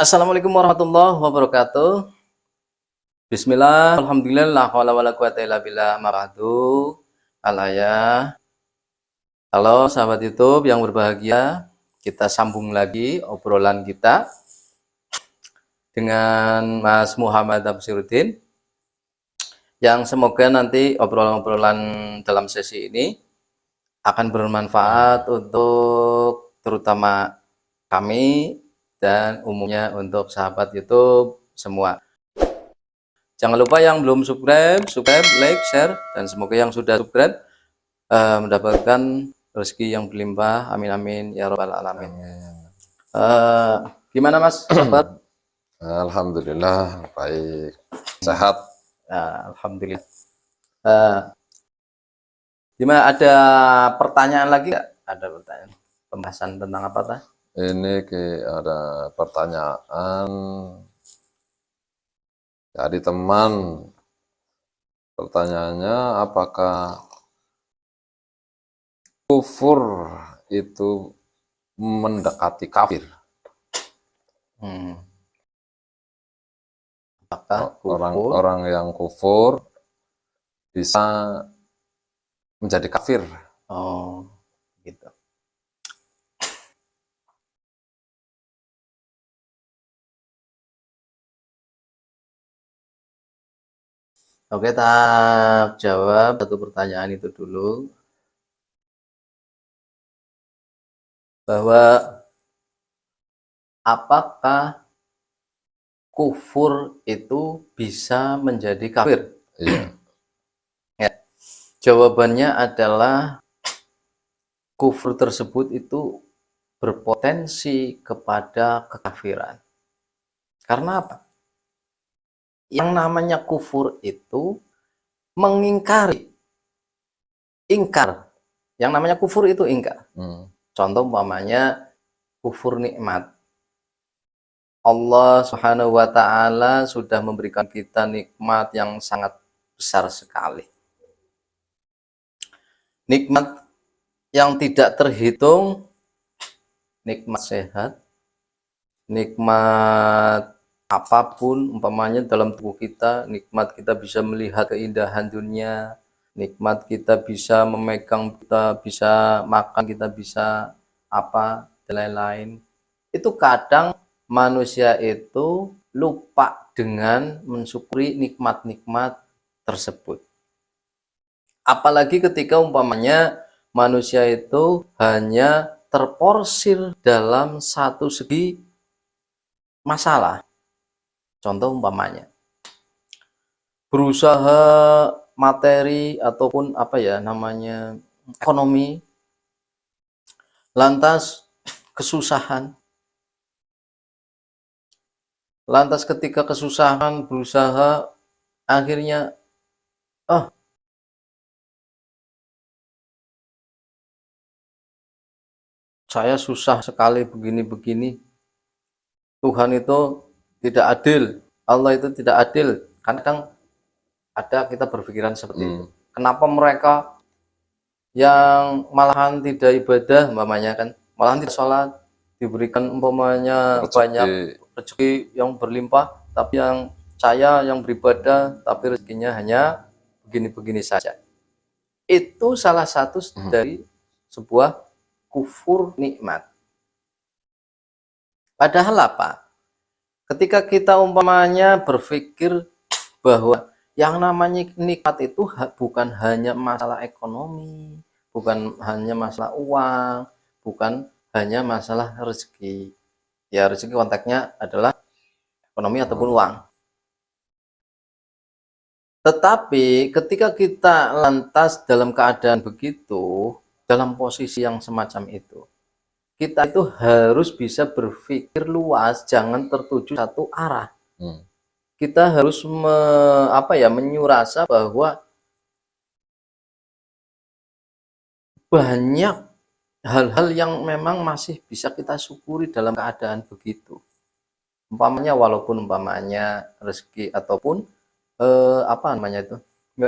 Assalamualaikum warahmatullahi wabarakatuh. Bismillah, alhamdulillah, la haula wala quwata illa billah, ma ba'du. Alaya. Halo sahabat YouTube yang berbahagia, kita sambung lagi obrolan kita dengan Mas Muhammad Absyruddin, yang semoga nanti obrolan-obrolan dalam sesi ini akan bermanfaat untuk terutama kami dan umumnya untuk sahabat YouTube semua. Jangan lupa yang belum subscribe, like, share, dan semoga yang sudah subscribe mendapatkan rezeki yang berlimpah. Amin amin ya robbal alamin. Gimana Mas? Kabar? Alhamdulillah baik, sehat. Alhamdulillah. Gimana, ada pertanyaan lagi nggak? Ada pertanyaan pembahasan tentang apa tah? Ini ada pertanyaan dari teman. Pertanyaannya, apakah kufur itu mendekati kafir? Apakah Orang yang kufur bisa menjadi kafir? Oh, gitu. Oke, tak jawab satu pertanyaan itu dulu. Bahwa apakah kufur itu bisa menjadi kafir? Iya. Ya. Jawabannya adalah kufur tersebut itu berpotensi kepada kekafiran. Karena apa? Yang namanya kufur itu mengingkari. Ingkar. Yang namanya kufur itu ingkar. Contoh umpamanya kufur nikmat. Allah Subhanahu wa ta'ala sudah memberikan kita nikmat yang sangat besar sekali. Nikmat yang tidak terhitung, nikmat sehat, nikmat apapun umpamanya dalam tubuh kita, nikmat kita bisa melihat keindahan dunia, nikmat kita bisa memegang, kita bisa makan, kita bisa apa dan lain-lain. Itu kadang manusia itu lupa dengan mensyukuri nikmat-nikmat tersebut. Apalagi ketika umpamanya manusia itu hanya terporsir dalam satu segi masalah. Contoh umpamanya berusaha materi ataupun apa ya namanya ekonomi, lantas kesusahan. Lantas ketika kesusahan berusaha, akhirnya saya susah sekali begini-begini. Tuhan itu tidak adil, Allah itu tidak adil. Kadang ada kita berpikiran seperti itu. Kenapa mereka yang malahan tidak ibadah, umpamanya kan, malahan tidak sholat, diberikan umpamanya banyak rezeki yang berlimpah, tapi yang saya yang beribadah, tapi rezekinya hanya begini-begini saja. Itu salah satu dari sebuah kufur nikmat. Padahal apa? Ketika kita umpamanya berpikir bahwa yang namanya nikmat itu bukan hanya masalah ekonomi, bukan hanya masalah uang, bukan hanya masalah rezeki. Ya, rezeki konteksnya adalah ekonomi ataupun uang. Tetapi ketika kita lantas dalam keadaan begitu, dalam posisi yang semacam itu, kita itu harus bisa berpikir luas, jangan tertuju satu arah. Kita harus menyurasa bahwa banyak hal-hal yang memang masih bisa kita syukuri dalam keadaan begitu. Umpamanya walaupun umpamanya rezeki ataupun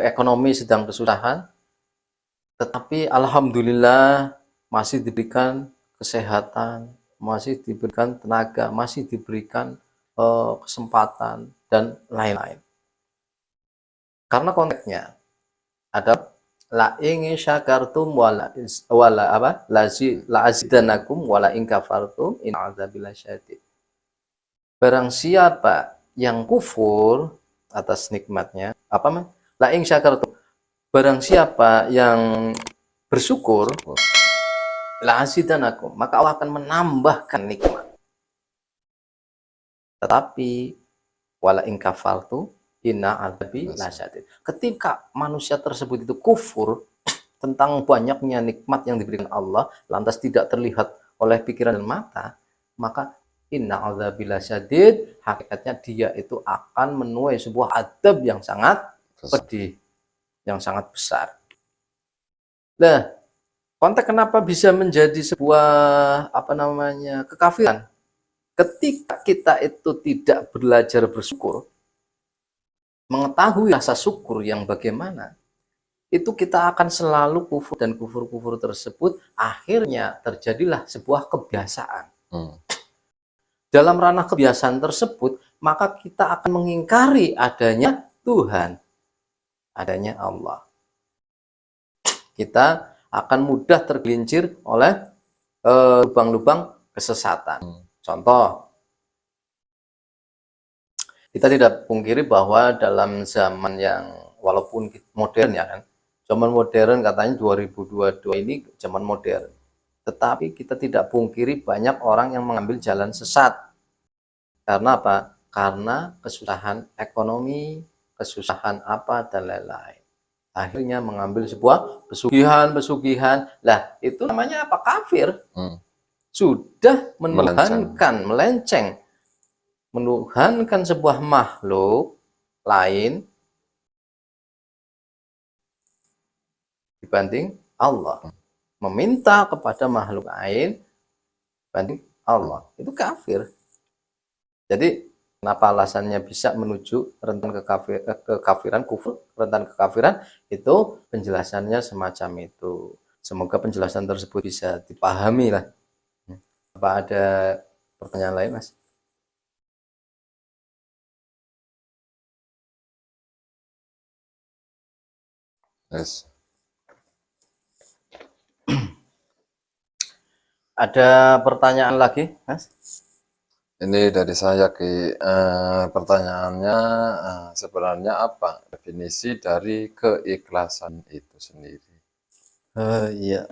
ekonomi sedang kesusahan, tetapi alhamdulillah masih diberikan kesehatan, masih diberikan tenaga, masih diberikan kesempatan dan lain-lain. Karena konteksnya ada la in syakartum wala apa la azidanakum wala in kafartum in adzabi lasyadid. Barang siapa yang kufur atas nikmatnya, la in syakartum, barang siapa yang bersyukur, la azidanakum, maka Allah akan menambahkan nikmat. Tetapi wala in kafartum inna adzabi lasyadid. Ketika manusia tersebut itu kufur tentang banyaknya nikmat yang diberikan Allah, lantas tidak terlihat oleh pikiran dan mata, maka inna adzabi lasyadid, hakikatnya dia itu akan menuai sebuah adab yang sangat pedih, yang sangat besar. Nah, konteks kenapa bisa menjadi sebuah kekafiran? Ketika kita itu tidak belajar bersyukur, mengetahui rasa syukur yang bagaimana, itu kita akan selalu kufur, dan kufur-kufur tersebut akhirnya terjadilah sebuah kebiasaan. Dalam ranah kebiasaan tersebut, maka kita akan mengingkari adanya Tuhan, adanya Allah. Kita akan mudah tergelincir oleh lubang-lubang kesesatan. Contoh, kita tidak pungkiri bahwa dalam zaman yang walaupun modern ya kan, zaman modern katanya 2022 ini zaman modern, tetapi kita tidak pungkiri banyak orang yang mengambil jalan sesat. Karena apa? Karena kesusahan ekonomi, kesusahan apa dan lain-lain. Akhirnya mengambil sebuah pesugihan. Lah, itu namanya apa? Kafir. Sudah menuhankan, melenceng, menuhankan sebuah makhluk lain dibanding Allah, meminta kepada makhluk lain dibanding Allah, itu kafir. Jadi kenapa alasannya bisa menuju rentan kekafiran, kufur, rentan kekafiran, itu penjelasannya semacam itu. Semoga penjelasan tersebut bisa dipahami lah. Apa ada pertanyaan lain, Mas? Yes. Ada pertanyaan lagi, Mas? Ini dari saya Ki. Pertanyaannya sebenarnya apa definisi dari keikhlasan itu sendiri? Iya.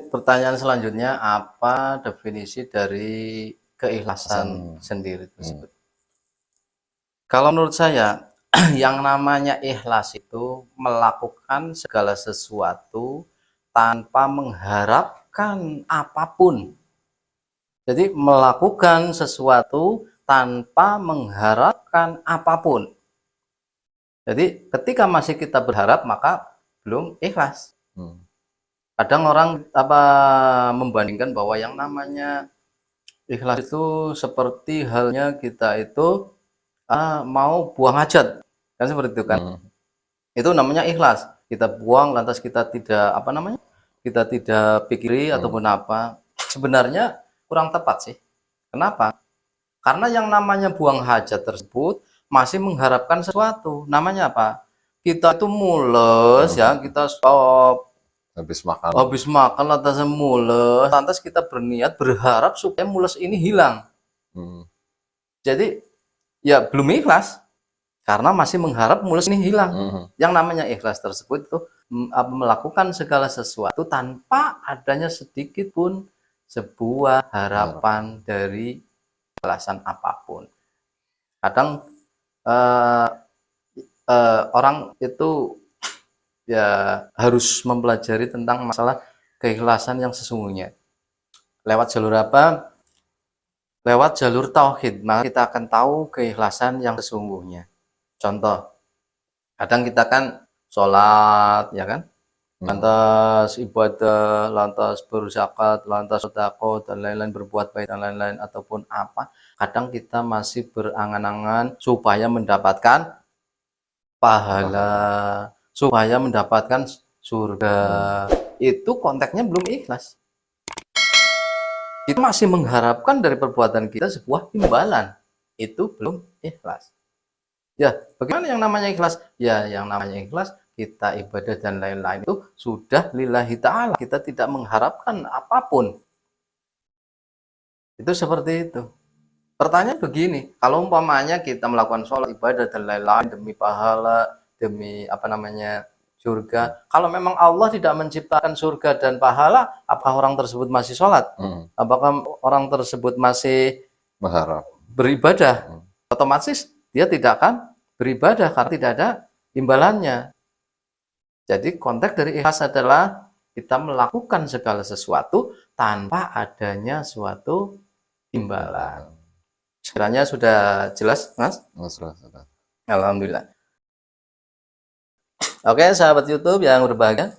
Pertanyaan selanjutnya, apa definisi dari keikhlasan sendiri tersebut? Kalau menurut saya, yang namanya ikhlas itu melakukan segala sesuatu tanpa mengharapkan apapun. Jadi melakukan sesuatu tanpa mengharapkan apapun. Jadi ketika masih kita berharap, maka belum ikhlas. Kadang orang membandingkan bahwa yang namanya ikhlas itu seperti halnya kita itu mau buang hajat, kan seperti itu kan. Itu namanya ikhlas. Kita buang lantas kita tidak kita tidak pikiri ataupun apa. Sebenarnya kurang tepat sih. Kenapa? Karena yang namanya buang hajat tersebut masih mengharapkan sesuatu. Namanya apa? Kita itu mules ya, kita stop. Habis makan lantas mules, lantas kita berniat berharap supaya mules ini hilang. Jadi ya belum ikhlas karena masih mengharap mules ini hilang. Yang namanya ikhlas tersebut itu melakukan segala sesuatu tanpa adanya sedikit pun sebuah harapan dari balasan apapun. Kadang orang itu ya harus mempelajari tentang masalah keikhlasan yang sesungguhnya. Lewat jalur apa? Lewat jalur tauhid, maka kita akan tahu keikhlasan yang sesungguhnya. Contoh, kadang kita kan sholat, ya kan? Lantas ibadah, lantas berzakat, lantas sedekah dan lain-lain, berbuat baik dan lain-lain ataupun apa. Kadang kita masih berangan-angan supaya mendapatkan pahala, supaya mendapatkan surga. Itu konteksnya belum ikhlas. Kita masih mengharapkan dari perbuatan kita sebuah imbalan. itu belum ikhlas. Ya, bagaimana yang namanya ikhlas? Ya, yang namanya ikhlas kita ibadah dan lain-lain itu sudah lillahi ta'ala. Kita tidak mengharapkan apapun. Itu seperti itu. Pertanyaan begini, kalau umpamanya kita melakukan sholat, ibadah dan lain-lain demi pahala, demi surga. Kalau memang Allah tidak menciptakan surga dan pahala, apa orang tersebut masih sholat? Apakah orang tersebut masih Berharap. beribadah? Otomatis dia tidak akan beribadah karena tidak ada imbalannya. Jadi konteks dari ikhlas adalah kita melakukan segala sesuatu tanpa adanya suatu imbalan. Sekiranya sudah jelas, Mas? Sudah. Alhamdulillah. Oke, sahabat YouTube yang berbahagia,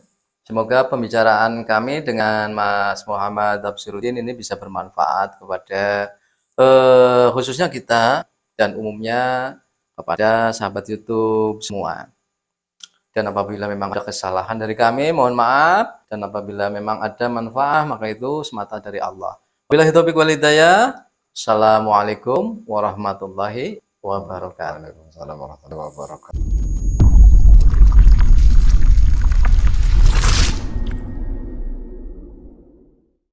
semoga pembicaraan kami dengan Mas Muhammad Tafsiruddin ini bisa bermanfaat kepada khususnya kita dan umumnya kepada sahabat YouTube semua. Dan apabila memang ada kesalahan dari kami, mohon maaf. Dan apabila memang ada manfaat, maka itu semata dari Allah. Wabillahi taufiq wal hidayah. Assalamualaikum warahmatullahi wabarakatuh. Waalaikumsalam warahmatullahi wabarakatuh.